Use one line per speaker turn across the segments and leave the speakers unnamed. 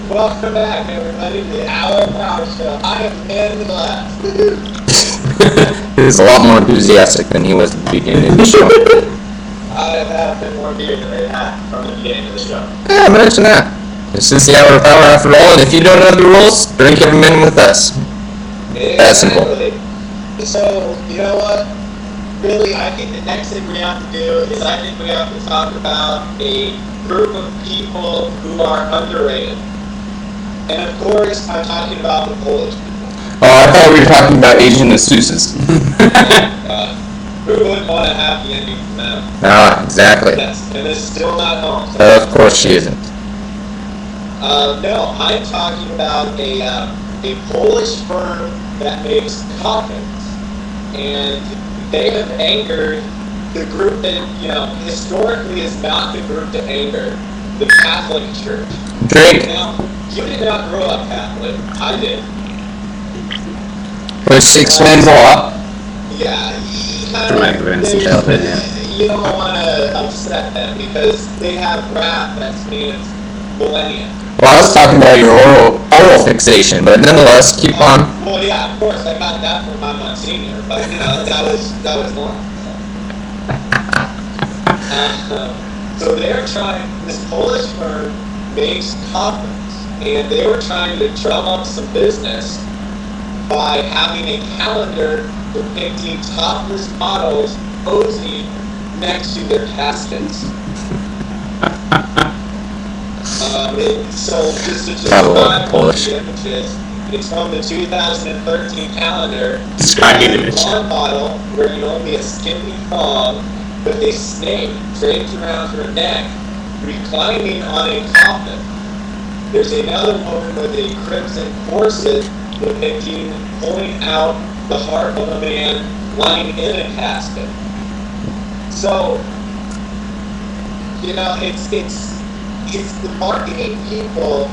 Welcome back, everybody, to the Hour Power Show. I am the man in the glass.
He's a lot more enthusiastic than he was at the beginning of the show.
I have been more beer than I had from the beginning of the show.
Yeah, mention that. It's just the Hour of Power after all, and if you don't know the rules, drink every minute with us. That's simple.
So, you know what? Really, I think the next thing we have to do is I think we have to talk about a group of people who are underrated. And of course, I'm talking about the Polish people.
Oh, I thought we were talking about Asian masseuses.
Who wouldn't want to have the ending from them?
Ah, exactly.
Yes, and it's still not home. So
Of course she isn't.
No, I'm talking about a Polish firm that makes coffins, and they have angered the group that, historically is not the group to anger, the Catholic Church.
Drink.
Now, you did not grow up Catholic. I did.
Push 6 men law.
Yeah, you don't want to upset them because they have rap that spans millennia.
Well, I was talking about your oral fixation, but nonetheless, keep on.
Well, yeah, of course, I got that from my Monsignor, but that was normal. So they're trying. This Polish firm makes coffins, and they were trying to drum up some business by having a calendar depicting topless models posing next to their caskets. So just to describe
Polish.
the images, it's from the 2013 calendar.
Describe the image.
One model where you only a skimpy thong with a snake draped around her neck, reclining on a coffin. There's another woman with a crimson corset depicting pulling out the heart of a man lying in a casket. So, it's the marketing people,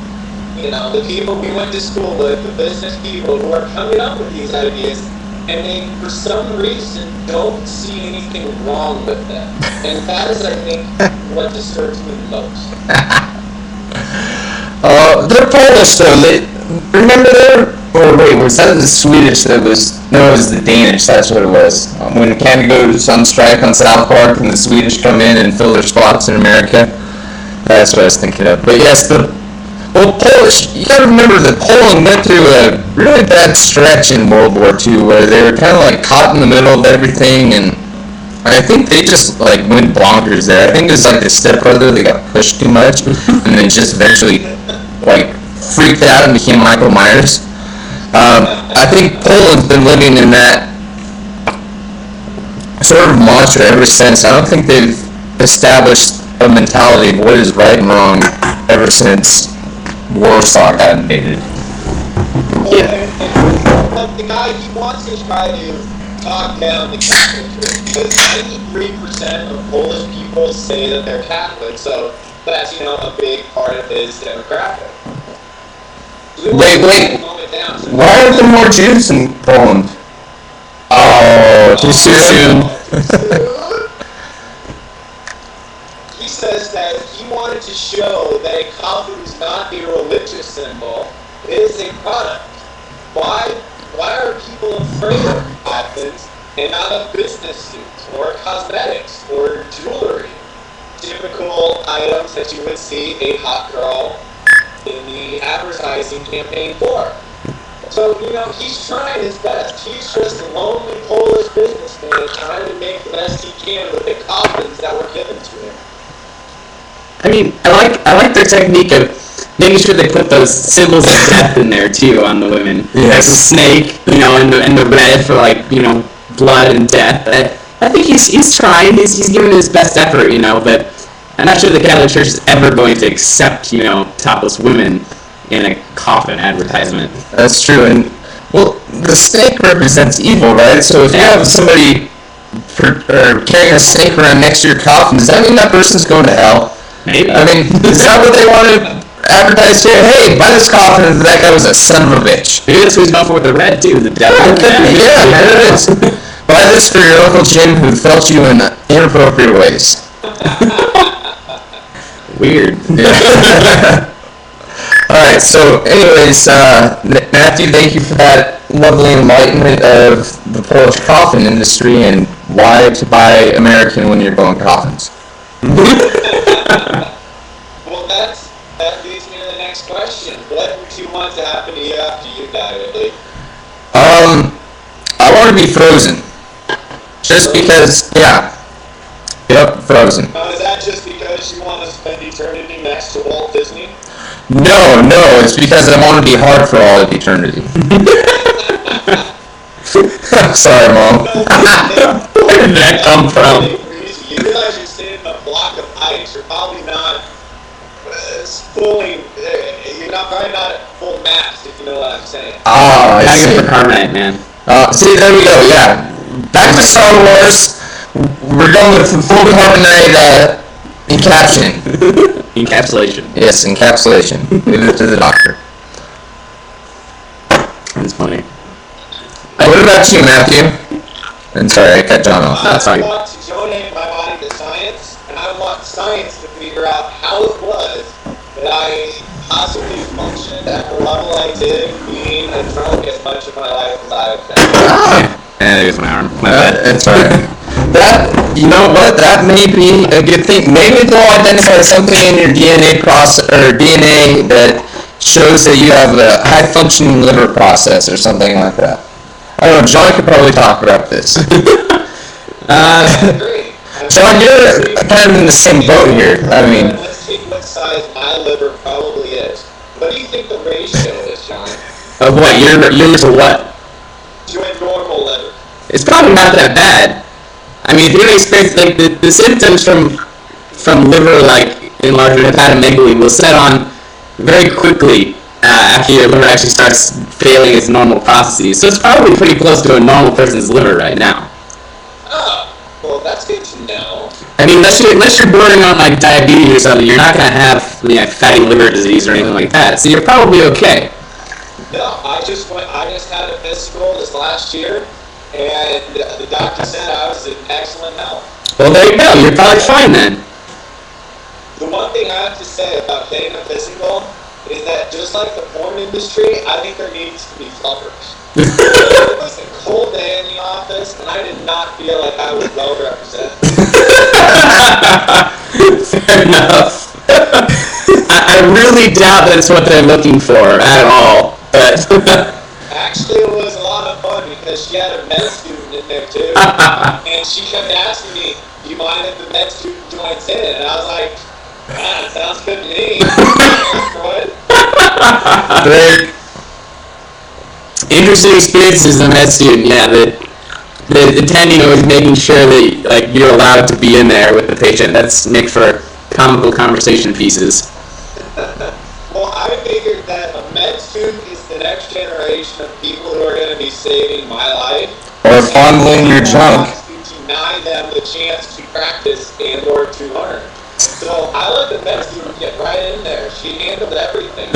the people we went to school with, the business people who are coming up with these ideas, and they, for some reason, don't see anything wrong with them. And that is, I think, what disturbs me most.
They're Polish though. Was that the Swedish that was, no, it was the Danish, that's what it was. When Canada goes on strike on South Park and the Swedish come in and fill their spots in America. That's what I was thinking of. But yes, Polish, you gotta remember that Poland went through a really bad stretch in World War II where they were kind of like caught in the middle of everything, and I think they just like went bonkers there. I think it was like the stepbrother, they got pushed too much, and then just eventually like freaked out and became Michael Myers. I think Poland's been living in that sort of mantra ever since. I don't think they've established a mentality of what is right and wrong ever since Warsaw got invaded.
The guy, he wants to try to talk down the Catholic Church because 93% of Polish people say that they're Catholic, so that's, a big part of his demographic.
Wait. Why aren't there more Jews in Poland? Oh, too soon.
He says that he wanted to show that a coffin is not a religious symbol, it is a product. Why are people afraid of coffins and not of business suits or cosmetics or jewelry? Typical items that you would see a hot girl in the advertising campaign for. So, he's trying his best. He's just a lonely Polish businessman trying to make the best he can with the coffins that were given to him.
I mean, I like their technique of making sure they put those symbols of death in there too on the women.
Yes.
There's a snake, and the red for blood and death. I think he's trying. He's giving his best effort, but I'm not sure the Catholic Church is ever going to accept, topless women in a coffin advertisement.
That's true, and the snake represents evil, right? So if you have somebody carrying a snake around next to your coffin, does that mean that person's going to hell?
Maybe.
I mean, is that what they want to advertise here? Hey, buy this coffin, that guy was a son of a bitch.
Maybe that's who's going for with the red too, the devil.
Yeah, it is. Buy this for your Uncle Jim who felt you in inappropriate ways.
Weird.
Yeah. Alright, so anyways, Matthew, thank you for that lovely enlightenment of the Polish coffin industry and why to buy American when you're going coffins.
Well, that leads me to the next question. What would you want to happen to you after you die, Ridley?
I want to be frozen. Just because, yeah. Yep, frozen.
Now, is that just because you want to spend eternity next to Walt Disney?
No, it's because I want to be hard for all of eternity. Sorry, Mom.
Where did that come from?
You realize you're sitting in a block of ice. You're probably not probably not at full mass, if you know what I'm saying.
Ah, I
Gotta
see.
go for carbonite, man.
See, there we go, yeah. Back to Star Wars. We're going with full carbonite encapsulation.
Encapsulation.
Yes, encapsulation. Leave it to the doctor.
That's funny.
What about you, Matthew? And sorry, I cut John off.
That's fine.
I want to donate my body to science, and I want science to figure out how it was that I possibly functioned at the level I did, being a drunk as much of my life as I have been.
Yeah, there's my arm. My bad.
That's alright. That, you know what, that may be a good thing. Maybe they'll identify something in your DNA that shows that you have a high-functioning liver process or something like that. I don't know, John could probably talk about this.
Great.
John, you're kind of in the same boat here. I mean,
Let's see what size my liver probably is. What do you think the ratio is, John?
Of what? Your liver to what?
To a normal liver.
It's probably not that bad. I mean, if you're gonna experience like the symptoms from liver like enlargement, hepatomegaly will set on very quickly after your liver actually starts failing its normal processes. So it's probably pretty close to a normal person's liver right now.
Oh, well, that's good to know.
I mean, unless you're bordering on like diabetes or something, you're not gonna have fatty liver disease or anything like that. So you're probably okay.
No, I just had a physical this last year, and the doctor said I was in excellent health.
Well, there you go. You're probably fine then.
The one thing I have to say about getting a physical is that just like the porn industry, I think there needs to be fluffers. It was a cold day in the office, and I did not feel like I was well represented.
Fair enough. I really doubt that's what they're looking for at all. But
Actually, it was a lot of fun because she had a med student in there too, and she kept asking me, "Do you mind if the med student joins in?" And I was like, "Ah, sounds good to me."
very
interesting experiences as a med student. Yeah, the attending always making sure that like you're allowed to be in there with the patient. That's Nick for comical conversation pieces.
Well, I figured that a med student is the next generation of people who are going to be saving my life.
or fondling your junk.
To deny them the chance to practice and or to learn. So I let the med student get right in there. She handled everything.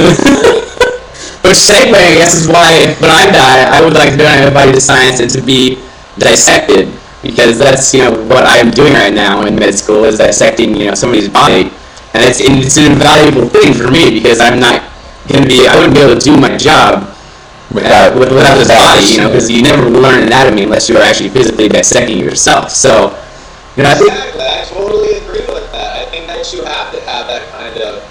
Which segue, I guess, is why when I die, I would like to donate my body to science and to be dissected, because that's what I am doing right now in med school is dissecting somebody's body, and it's an invaluable thing for me because I wouldn't be able to do my job without this body, because you never learn anatomy unless you are actually physically dissecting yourself. So, I think.
Exactly, I totally agree with that. I think that you have to have that kind of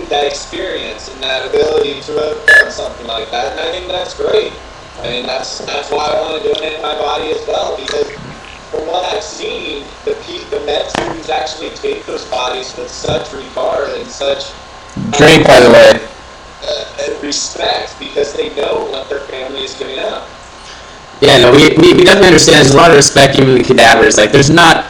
that experience and that ability to have done something like that, and I think that's great. I mean, that's why I want to donate my body as well, because from what I've seen, the med students actually take those bodies with such regard and such
Drink, by the way.
respect, because they know what their family is giving up.
Yeah, no, we definitely understand. There's a lot of respect given the cadavers. Like, there's not